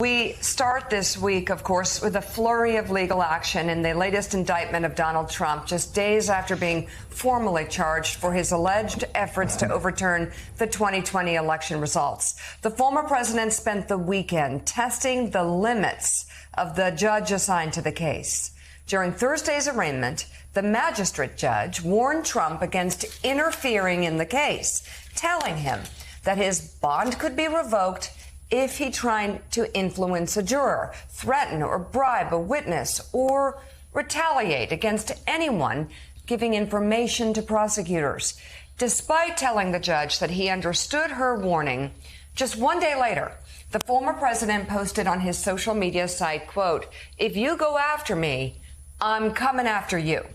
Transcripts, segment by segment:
We start this week, of course, with a flurry of legal action in the latest indictment of Donald Trump, just days after being formally charged for his alleged efforts to overturn the 2020 election results. The former president spent the weekend testing the limits of the judge assigned to the case. During Thursday's arraignment, the magistrate judge warned Trump against interfering in the case, telling him that his bond could be revoked if he tried to influence a juror, threaten or bribe a witness, or retaliate against anyone giving information to prosecutors. Despite telling the judge that he understood her warning, just one day later, the former president posted on his social media site, quote, "If you go after me, I'm coming after you."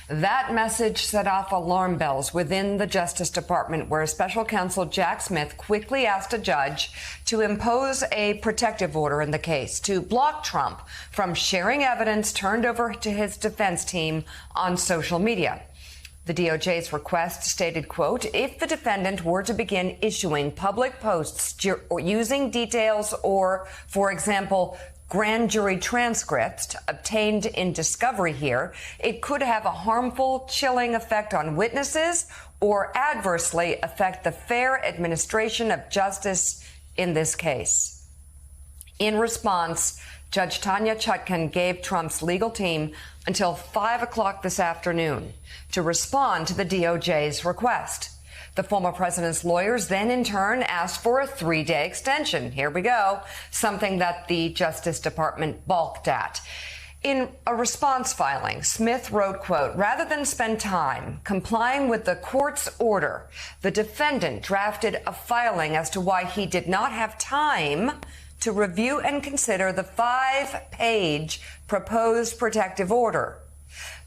That message set off alarm bells within the Justice Department, where special counsel Jack Smith quickly asked a judge to impose a protective order in the case to block Trump from sharing evidence turned over to his defense team on social media. The DOJ's request stated, quote, "If the defendant were to begin issuing public posts using details or, for example, grand jury transcripts obtained in discovery here, it could have a harmful, chilling effect on witnesses or adversely affect the fair administration of justice in this case." In response, Judge Tanya Chutkan gave Trump's legal team until 5 o'clock this afternoon to respond to the DOJ's request. The former president's lawyers then, in turn, asked for a 3-day extension. Here we go, something that the Justice Department balked at. In a response filing, Smith wrote, quote, "Rather than spend time complying with the court's order, the defendant drafted a filing as to why he did not have time to review and consider the 5-page proposed protective order."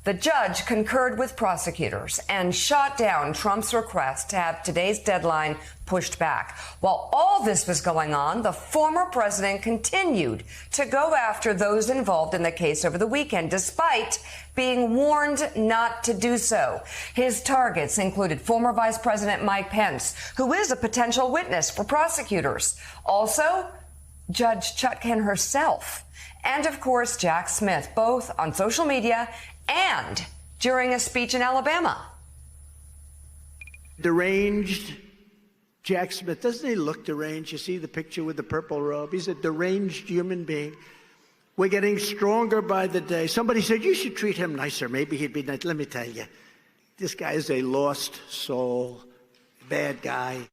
The judge concurred with prosecutors and shot down Trump's request to have today's deadline pushed back. While all this was going on, the former president continued to go after those involved in the case over the weekend, despite being warned not to do so. His targets included former Vice President Mike Pence, who is a potential witness for prosecutors. Also, Judge Chutkan herself, and of course, Jack Smith, both on social media and during a speech in Alabama. Deranged Jack Smith. Doesn't he look deranged? You see the picture with the purple robe? He's a deranged human being. We're getting stronger by the day. Somebody said, you should treat him nicer. Maybe he'd be nice. Let me tell you, this guy is a lost soul, bad guy.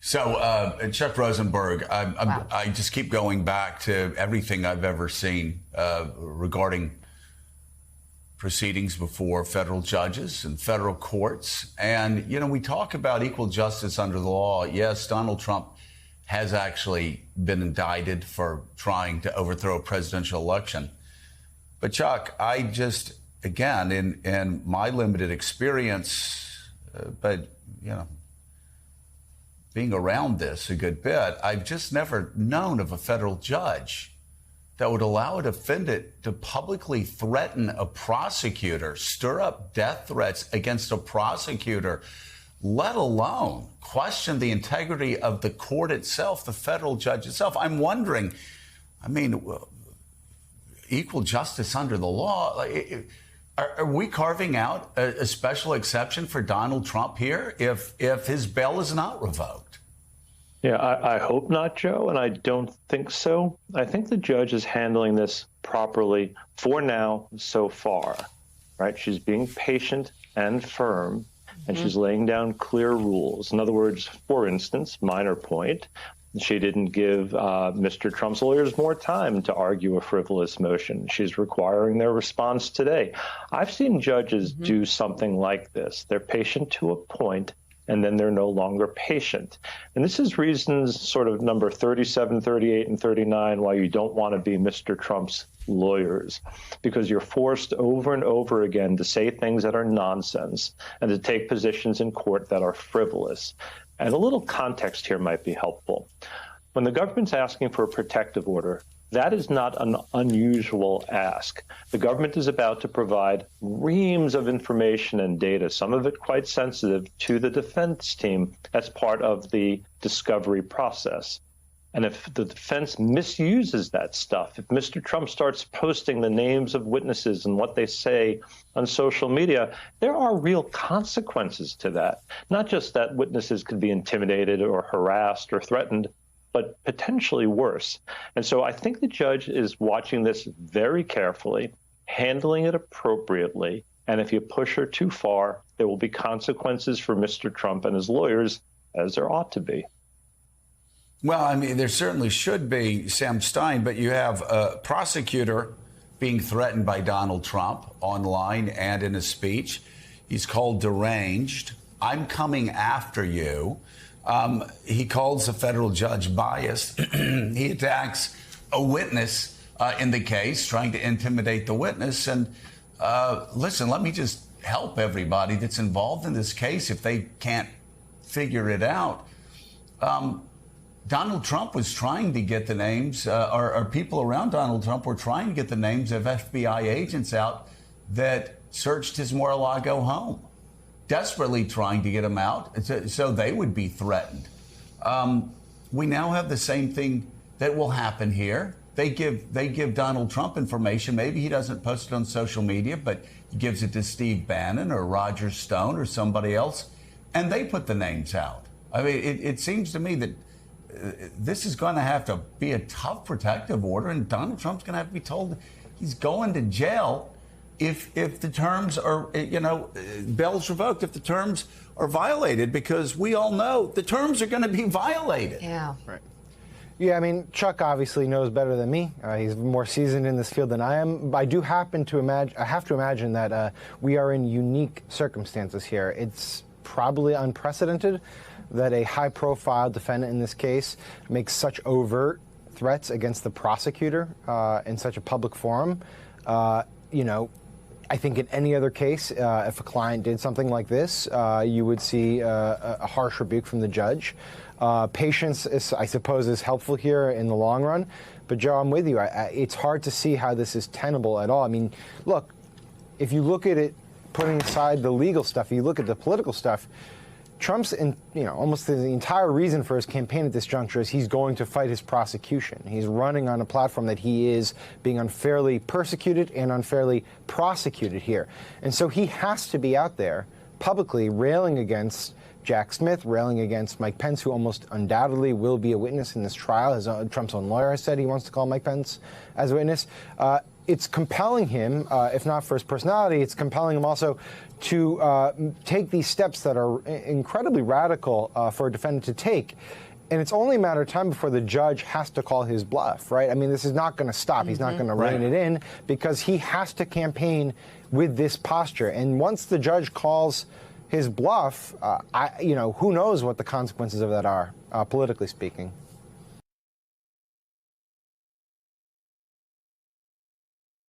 So, Chuck Rosenberg, I just keep going back to everything I've ever seen regarding proceedings before federal judges and federal courts. And, you know, we talk about equal justice under the law. Yes, Donald Trump has actually been indicted for trying to overthrow a presidential election. But, Chuck, I just, again, in my limited experience, but, you know, being around this a good bit, I've just never known of a federal judge that would allow a defendant to publicly threaten a prosecutor, stir up death threats against a prosecutor, let alone question the integrity of the court itself, the federal judge itself. I'm wondering, I mean, equal justice under the law, are we carving out a special exception for Donald Trump here if his bail is not revoked? Yeah, I hope not, Joe, and I don't think so. I think the judge is handling this properly for now so far, right? She's being patient and firm, and she's laying down clear rules. In other words, for instance, minor point, she didn't give Mr. Trump's lawyers more time to argue a frivolous motion. She's requiring their response today. I've seen judges do something like this. They're patient to a point, and then they're no longer patient. And this is reasons sort of number 37, 38, and 39 why you don't want to be Mr. Trump's lawyers, because you're forced over and over again to say things that are nonsense and to take positions in court that are frivolous. And a little context here might be helpful. When the government's asking for a protective order, that is not an unusual ask. The government is about to provide reams of information and data, some of it quite sensitive, to the defense team as part of the discovery process. And if the defense misuses that stuff, if Mr. Trump starts posting the names of witnesses and what they say on social media, there are real consequences to that. Not just that witnesses could be intimidated or harassed or threatened, but potentially worse. And so I think the judge is watching this very carefully, handling it appropriately. And if you push her too far, there will be consequences for Mr. Trump and his lawyers, as there ought to be. Well, I mean, there certainly should be, Sam Stein, but you have a prosecutor being threatened by Donald Trump online and in a speech. He's called deranged. I'm coming after you. He calls a federal judge biased. He attacks a witness in the case, trying to intimidate the witness. And listen, let me just help everybody that's involved in this case if they can't figure it out. Donald Trump was trying to get the names, or people around Donald Trump were trying to get the names of FBI agents out that searched his Mar-a-Lago home, desperately trying to get them out so they would be threatened. We now have the same thing that will happen here. They give Donald Trump information. Maybe he doesn't post it on social media, but he gives it to Steve Bannon or Roger Stone or somebody else, and they put the names out. I mean, it seems to me that this is going to have to be a tough protective order, and Donald Trump's going to have to be told he's going to jail if the terms are, bail's revoked, if the terms are violated, because we all know the terms are going to be violated. Yeah. Right. Yeah, I mean, Chuck obviously knows better than me. He's more seasoned in this field than I am. I do happen to imagine, I have to imagine that we are in unique circumstances here. It's probably unprecedented that a high-profile defendant in this case makes such overt threats against the prosecutor in such a public forum. I think in any other case, if a client did something like this, you would see a harsh rebuke from the judge. Patience, I suppose, is helpful here in the long run. But, Joe, I'm with you. It's hard to see how this is tenable at all. I mean, look, if you look at it, putting aside the legal stuff, you look at the political stuff, Trump's, almost the entire reason for his campaign at this juncture is he's going to fight his prosecution. He's running on a platform that he is being unfairly persecuted and unfairly prosecuted here. And so he has to be out there publicly railing against Jack Smith, railing against Mike Pence, who almost undoubtedly will be a witness in this trial. Trump's own lawyer has said he wants to call Mike Pence as a witness. It's compelling him, if not for his personality, it's compelling him also to take these steps that are incredibly radical for a defendant to take. And it's only a matter of time before the judge has to call his bluff, right? I mean, this is not going to stop. He's not going to rein it in because he has to campaign with this posture. And once the judge calls his bluff, who knows what the consequences of that are, politically speaking.